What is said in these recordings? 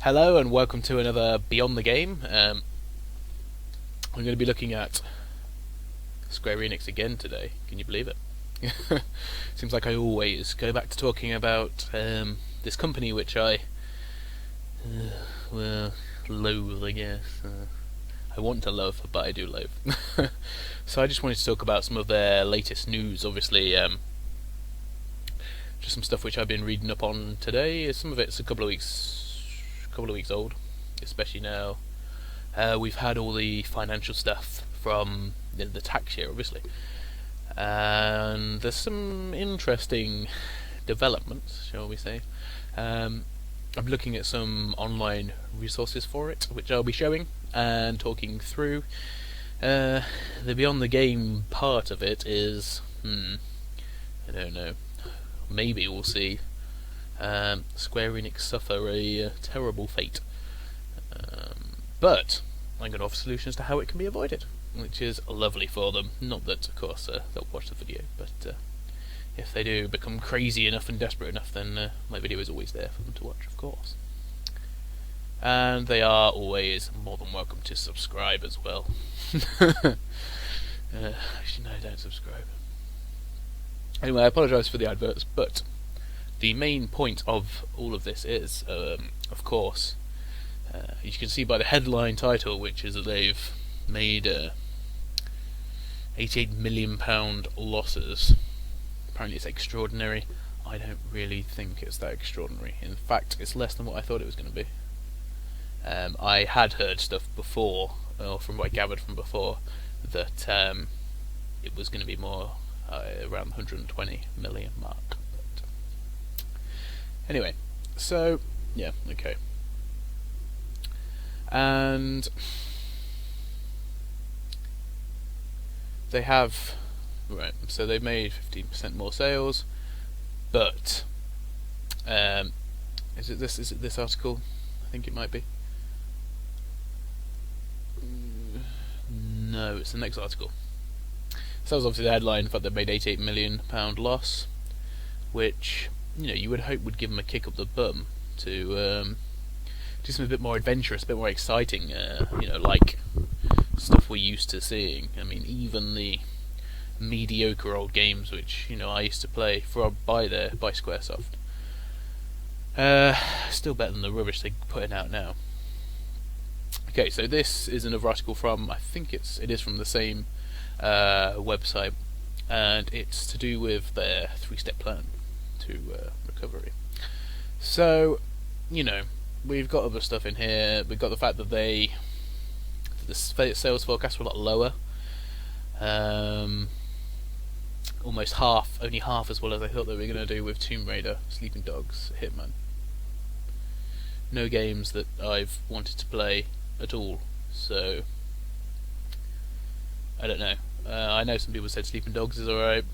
Hello and welcome to another Beyond the Game. I'm going to be looking at Square Enix again today. Can you believe it? Seems like I always go back to talking about this company which I, loathe, I guess. I want to love, but I do loathe. So I just wanted to talk about some of their latest news. Obviously, just some stuff which I've been reading up on today. Some of it's a couple of weeks old, especially now we've had all the financial stuff from the tax year, obviously, and there's some interesting developments, shall we say. I'm looking at some online resources for it, which I'll be showing and talking through. The Beyond the Game part of it is, I don't know, maybe we'll see Square Enix suffer a terrible fate. But I'm going to offer solutions to how it can be avoided, which is lovely for them. Not that, of course, they'll watch the video, but if they do become crazy enough and desperate enough, then my video is always there for them to watch, of course. And they are always more than welcome to subscribe as well. Actually, no, don't subscribe. Anyway, I apologise for the adverts, but the main point of all of this is, of course, you can see by the headline title, which is that they've made £88 million losses. Apparently it's extraordinary. I don't really think it's that extraordinary. In fact, it's less than what I thought it was going to be. I had heard stuff before, or from what I gathered from before, that it was going to be more around the 120 million mark. But anyway, so yeah, okay. And they have, right, so they've made 15% more sales, but is it this article? I think it might be. No, it's the next article. So that was obviously the headline, the fact they made £88 million loss, which, you would hope would give them a kick up the bum to do something a bit more adventurous, a bit more exciting, like stuff we're used to seeing. I mean, even the mediocre old games which, I used to play by Squaresoft, still better than the rubbish they're putting out now. Okay, so this is another article from, I think it is from the same website, and it's to do with their 3-step plan to recovery. So, we've got other stuff in here. We've got the fact that the sales forecasts were a lot lower, almost only half as well as I thought they were going to do with Tomb Raider, Sleeping Dogs, Hitman. No games that I've wanted to play at all, so I don't know. I know some people said Sleeping Dogs is alright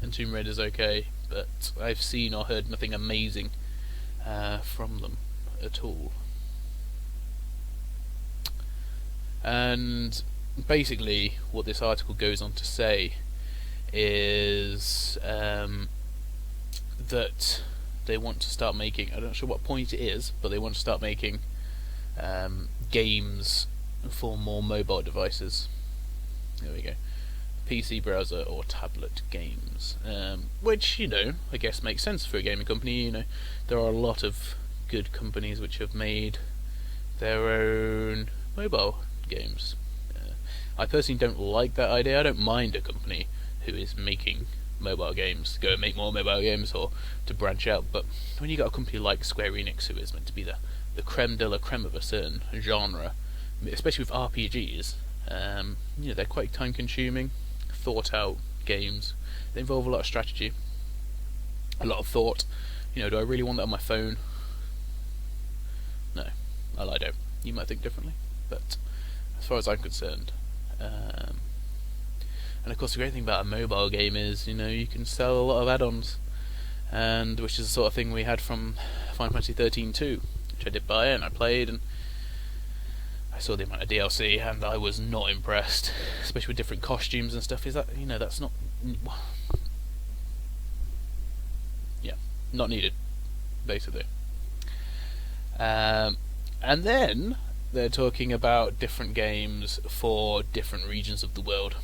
and Tomb Raider's okay, but I've seen or heard nothing amazing from them at all. And basically what this article goes on to say is that they want to start making, I'm not sure what point it is, but they want to start making games for more mobile devices. There we go. PC browser or tablet games, which, I guess makes sense for a gaming company. There are a lot of good companies which have made their own mobile games. I personally don't like that idea. I don't mind a company who is making mobile games go and make more mobile games or to branch out, but when you got a company like Square Enix, who is meant to be the creme de la creme of a certain genre, especially with RPGs, they're quite time consuming, thought out games. They involve a lot of strategy, a lot of thought. Do I really want that on my phone? No, I don't. You might think differently, but as far as I'm concerned, and of course the great thing about a mobile game is, you can sell a lot of add-ons, and which is the sort of thing we had from Final Fantasy 13 too, which I did buy and I played, and I saw the amount of DLC and I was not impressed, especially with different costumes and stuff. Is that, that's not, not needed, basically. And then they're talking about different games for different regions of the world.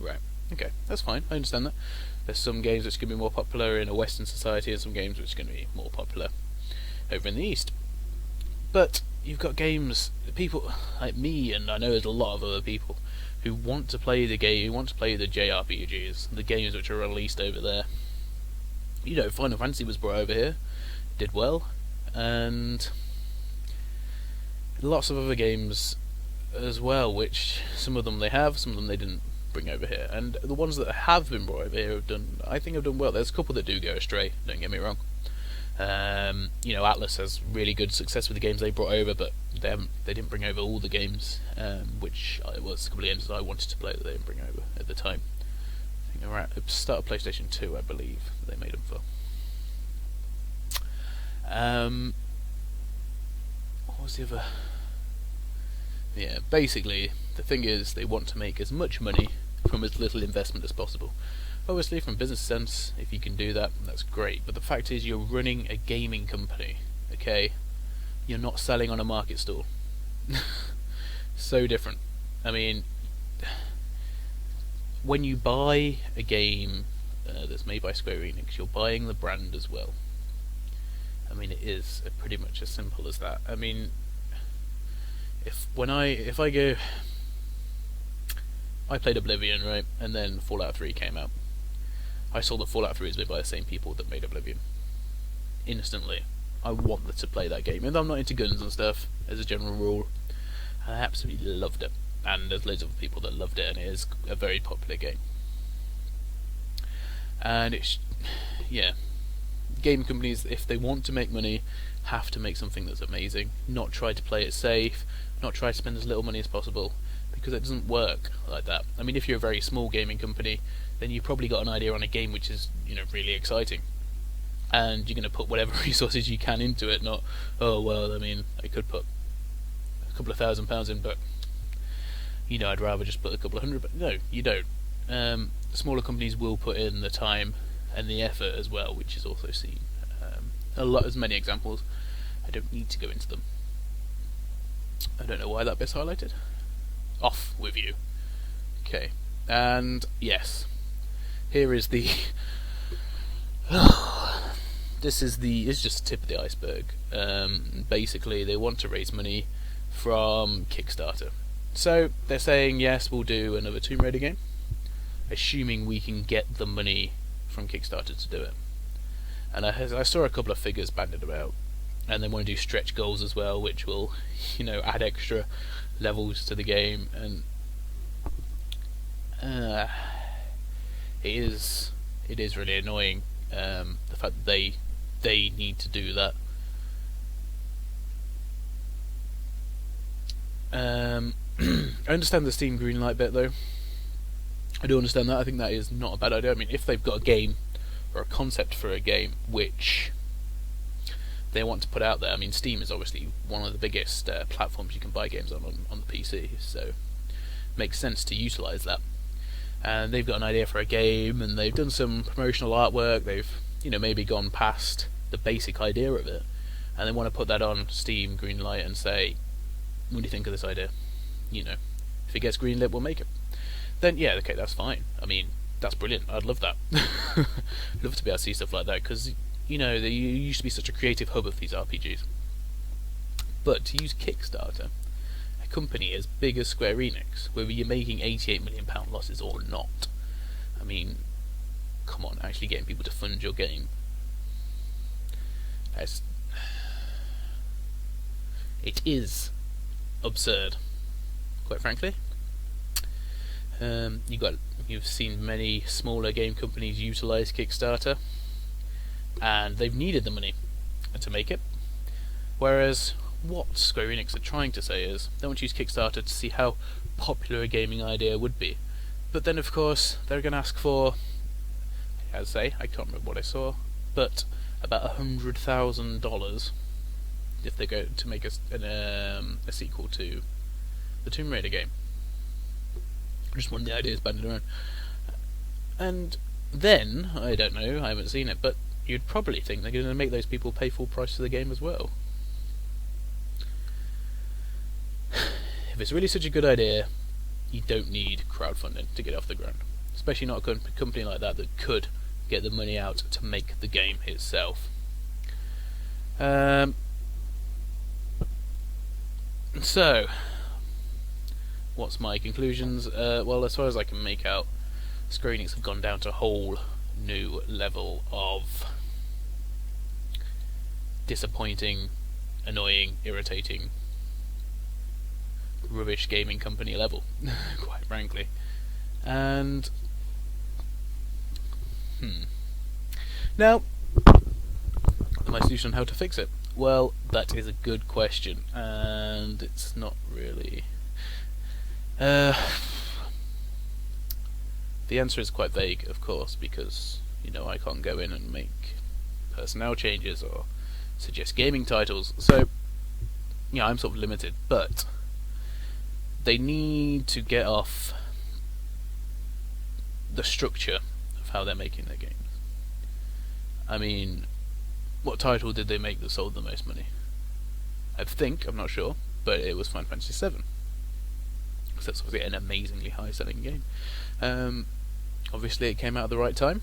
Right. Okay, that's fine. I understand that. There's some games which are going to be more popular in a Western society, and some games which are going to be more popular over in the East. But you've got games, people like me, and I know there's a lot of other people who want to play the game, who want to play the JRPGs, the games which are released over there. You know, Final Fantasy was brought over here, did well, and lots of other games as well, which some of them they have, some of them they didn't bring over here. And the ones that have been brought over here I think have done well. There's a couple that do go astray, don't get me wrong. You know, Atlas has really good success with the games they brought over, but they didn't bring over all the games, which was a couple of games that I wanted to play that they didn't bring over at the time. I think they were at the start of PlayStation 2, I believe, they made them for. What was the other? Yeah, basically, the thing is, they want to make as much money from as little investment as possible. Obviously, from a business sense, if you can do that, that's great. But the fact is, you're running a gaming company, okay? You're not selling on a market stall. So different. I mean, when you buy a game that's made by Square Enix, you're buying the brand as well. I mean, it is pretty much as simple as that. I mean, if I go, I played Oblivion, right, and then Fallout 3 came out. I saw that Fallout 3 is made by the same people that made Oblivion. Instantly, I wanted to play that game, and I'm not into guns and stuff as a general rule. I absolutely loved it, and there's loads of people that loved it, and it is a very popular game. And it's, yeah, game companies, if they want to make money, have to make something that's amazing. Not try to play it safe, not try to spend as little money as possible, because it doesn't work like that. I mean, if you're a very small gaming company, then you've probably got an idea on a game which is, you know, really exciting, and you're going to put whatever resources you can into it. Not, oh well, I mean, I could put a couple of £1,000 in, but you know, I'd rather just put a couple of hundred. But no, you don't. Smaller companies will put in the time and the effort as well, which is also seen as many examples. I don't need to go into them. I don't know why that bit's highlighted. Off with you. Okay, and yes, here is the. This is just the tip of the iceberg. Basically, they want to raise money from Kickstarter. So they're saying, yes, we'll do another Tomb Raider game, assuming we can get the money from Kickstarter to do it. And I saw a couple of figures banded about, and they want to do stretch goals as well, which will, you know, add extra levels to the game. And it is really annoying, the fact that they need to do that. I understand the Steam Greenlight bit though. I do understand that. I think that is not a bad idea. I mean, if they've got a game or a concept for a game which they want to put out there, I mean, Steam is obviously one of the biggest platforms you can buy games on the PC, so it makes sense to utilise that. And they've got an idea for a game, and they've done some promotional artwork. They've, you know, maybe gone past the basic idea of it, and they want to put that on Steam Greenlight and say, what do you think of this idea? You know, if it gets greenlit, we'll make it. Then yeah, okay, that's fine. I mean, that's brilliant. I'd love that. I'd love to be able to see stuff like that, because, you know, there used to be such a creative hub of these RPGs. But to use Kickstarter, a company as big as Square Enix, whether you're making £88 million losses or not, I mean, come on, actually getting people to fund your game. It is absurd, quite frankly. You've seen many smaller game companies utilise Kickstarter, and they've needed the money to make it. Whereas what Square Enix are trying to say is they want to use Kickstarter to see how popular a gaming idea would be. But then, of course, they're going to ask for, as I say, I can't remember what I saw, but about $100,000 if they go to make a sequel to the Tomb Raider game. Just one of the ideas banded around. And then, I don't know, I haven't seen it, but you'd probably think they're going to make those people pay full price for the game as well. if it's really such a good idea, you don't need crowdfunding to get it off the ground. Especially not a company like that could get the money out to make the game itself. So, what's my conclusions? Well, as far as I can make out, Square Enix have gone down to a whole new level of disappointing, annoying, irritating, rubbish gaming company level, quite frankly. And now, my solution on how to fix it? Well, that is a good question, and it's not really. The answer is quite vague, of course, because I can't go in and make personnel changes or suggest gaming titles, so I'm sort of limited. But they need to get off the structure of how they're making their games. I mean, what title did they make that sold the most money? I'm not sure, but it was Final Fantasy VII. Because that's obviously an amazingly high-selling game. Obviously, it came out at the right time.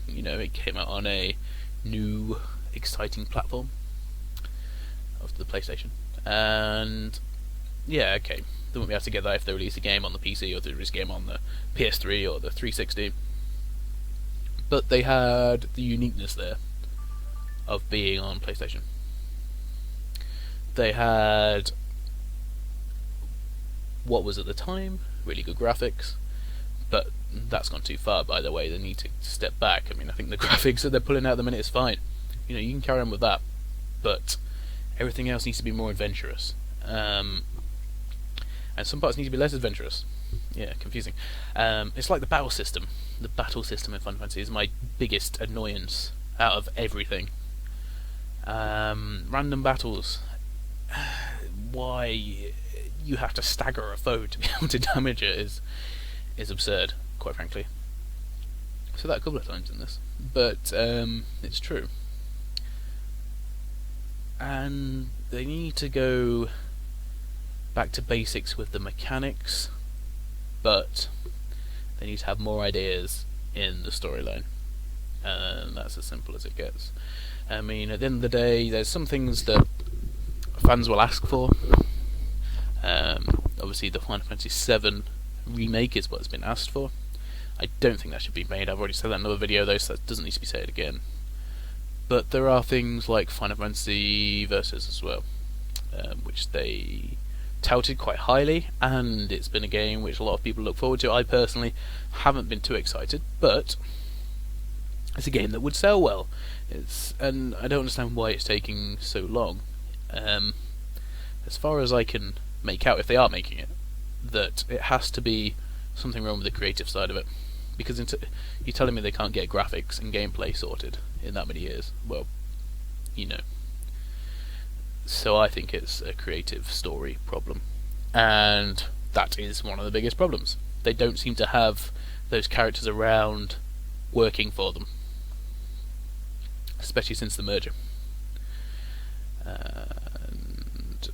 It came out on a new, exciting platform of the PlayStation. And yeah, okay, they won't be able to get that if they release a game on the PC or if they release a game on the PS3 or the 360. But they had the uniqueness there of being on PlayStation. They had what was at the time really good graphics, but that's gone too far, by the way. They need to step back. I mean, I think the graphics that they're pulling out at the minute is fine. You can carry on with that, but everything else needs to be more adventurous. And some parts need to be less adventurous. Yeah, confusing. It's like the battle system. The battle system in Final Fantasy is my biggest annoyance out of everything. Random battles. Why you have to stagger a foe to be able to damage it is absurd, quite frankly. So that a couple of times in this, but it's true. And they need to go back to basics with the mechanics, but they need to have more ideas in the storyline, and that's as simple as it gets. I mean, at the end of the day, there's some things that fans will ask for. Obviously, the Final Fantasy VII remake is what's been asked for. I don't think that should be made. I've already said that in another video, though, so that doesn't need to be said again. But there are things like Final Fantasy Versus as well, which they touted quite highly, and it's been a game which a lot of people look forward to. I personally haven't been too excited, but it's a game that would sell well. And I don't understand why it's taking so long. As far as I can make out, if they are making it, that it has to be something wrong with the creative side of it. Because you're telling me they can't get graphics and gameplay sorted in that many years. Well, So I think it's a creative story problem. And that is one of the biggest problems. They don't seem to have those characters around working for them. Especially since the merger. And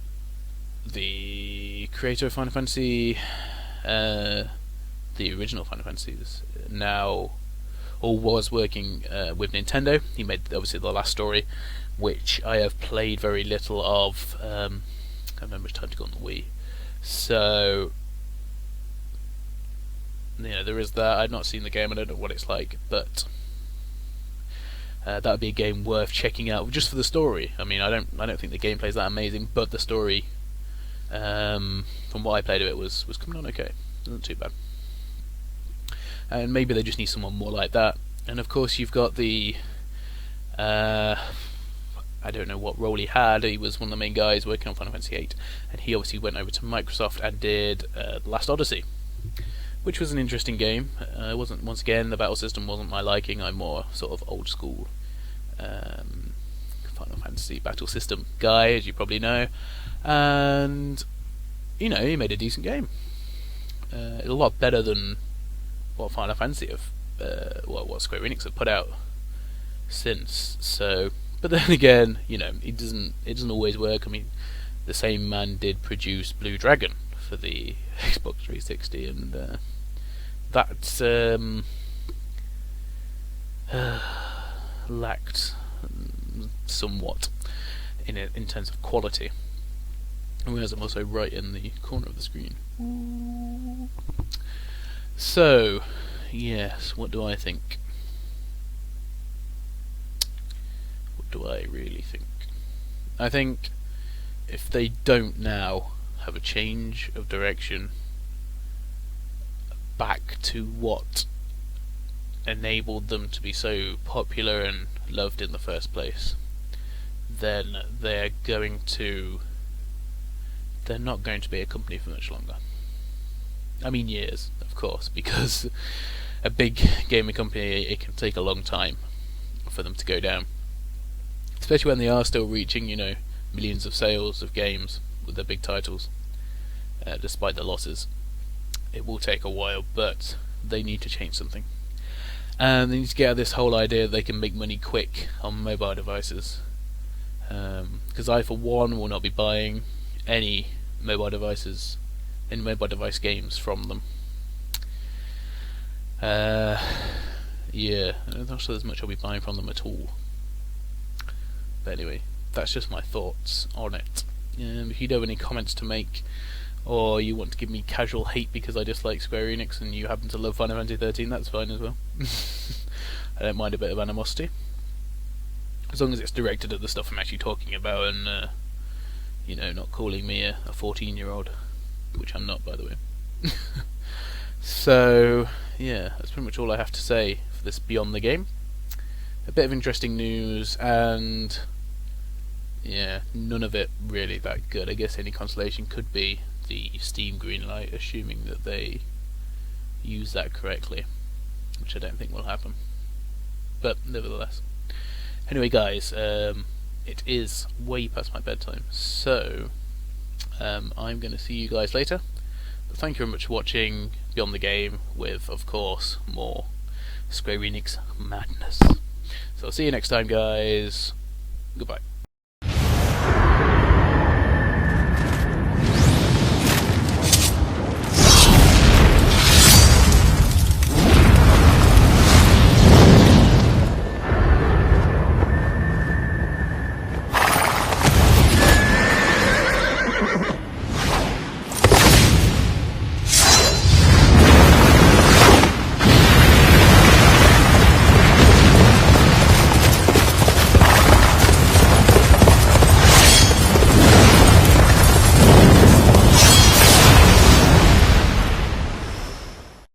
the creator of Final Fantasy, the original Final Fantasies, now or was working with Nintendo. He made obviously the last story, which I have played very little of. I can't remember much time to go on the Wii, so there is that. I've not seen the game. I don't know what it's like, but that would be a game worth checking out just for the story. I mean, I don't think the gameplay is that amazing, but the story, from what I played of it, was coming on okay. It wasn't too bad. And maybe they just need someone more like that. And of course, you've got the I don't know what role he had. He was one of the main guys working on Final Fantasy VIII, and he obviously went over to Microsoft and did The Last Odyssey, which was an interesting game. Wasn't, once again, the battle system wasn't my liking. I'm more sort of old school Final Fantasy battle system guy, as you probably know. And he made a decent game. A lot better than what Final Fantasy what Square Enix have put out since. So, but then again, it doesn't always work. I mean, the same man did produce Blue Dragon for the Xbox 360, and that lacked somewhat in terms of quality. Whereas I'm also right in the corner of the screen. So, yes, what do I think? What do I really think? I think if they don't now have a change of direction back to what enabled them to be so popular and loved in the first place, then they're not going to be a company for much longer. I mean years, of course, because a big gaming company, it can take a long time for them to go down. Especially when they are still reaching, millions of sales of games with their big titles, despite the losses. It will take a while, but they need to change something. And they need to get out of this whole idea that they can make money quick on mobile devices. Because I, for one, will not be buying any mobile device games from them. Yeah, I'm not sure there's much I'll be buying from them at all. But anyway, that's just my thoughts on it. If you do have any comments to make, or you want to give me casual hate because I dislike Square Enix and you happen to love Final Fantasy 13, that's fine as well. I don't mind a bit of animosity, as long as it's directed at the stuff I'm actually talking about, and not calling me a 14-year-old, which I'm not, by the way. So yeah, that's pretty much all I have to say for this Beyond the Game. A bit of interesting news, and yeah, none of it really that good. I guess any consolation could be the Steam greenlight, assuming that they use that correctly, which I don't think will happen. But nevertheless. Anyway, guys, it is way past my bedtime, so I'm going to see you guys later. But thank you very much for watching Beyond the Game, with, of course, more Square Enix madness. So I'll see you next time, guys. Goodbye.